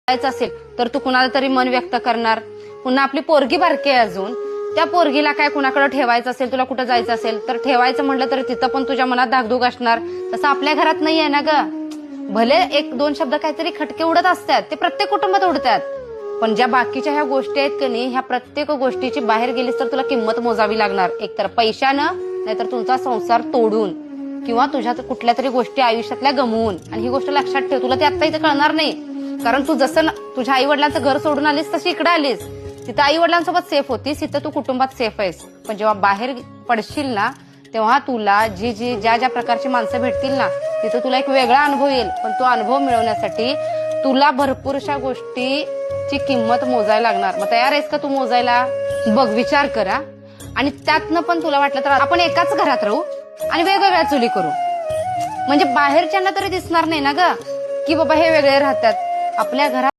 जायचं असेल तर तू कुणाला तरी मन व्यक्त करणार. पुन्हा आपली पोरगी बारकी आहे अजून, त्या पोरगीला काय कुणाकडे ठेवायचं असेल, तुला कुठं जायचं असेल तर ठेवायचं म्हटलं तर तिथं पण तुझ्या मनात धाकधूक असणार. तसं आपल्या घरात नाही आहे ना ग. भले एक दोन शब्द काहीतरी खटके उडत असतात, ते प्रत्येक कुटुंबात उडतात, पण ज्या बाकीच्या ह्या गोष्टी आहेत की नाही, ह्या प्रत्येक गोष्टीची बाहेर गेलीस तर तुला किंमत मोजावी लागणार. एकतर पैशानं, नाहीतर तुमचा संसार तोडून, किंवा तुझ्या कुठल्या तरी गोष्टी आयुष्यातल्या गमवून. आणि ही गोष्ट लक्षात ठेव, तुला ते आता इथे कळणार नाही, कारण तू जसं तुझ्या आई वडिलांचं घर सोडून आलीस तशी इकडे आलीस. तिथं आई वडिलांसोबत सेफ होतीस, इथं तू कुटुंबात सेफ आहेस. पण जेव्हा बाहेर पडशील ना, तेव्हा तुला ज्या ज्या प्रकारची माणसं भेटतील ना, तिथं तुला एक वेगळा अनुभव येईल. पण तो अनुभव मिळवण्यासाठी तुला भरपूरशा गोष्टीची किंमत मोजायला लागणार. मग तयार आहेस का तू मोजायला? बघ, विचार करा. आणि त्यातनं पण तुला वाटलं तर आपण एकाच घरात राहू आणि वेगवेगळ्या चुली करू, म्हणजे बाहेरच्यांना तरी दिसणार नाही ना ग की बाबा हे वेगळे राहतात. आपल्या घरात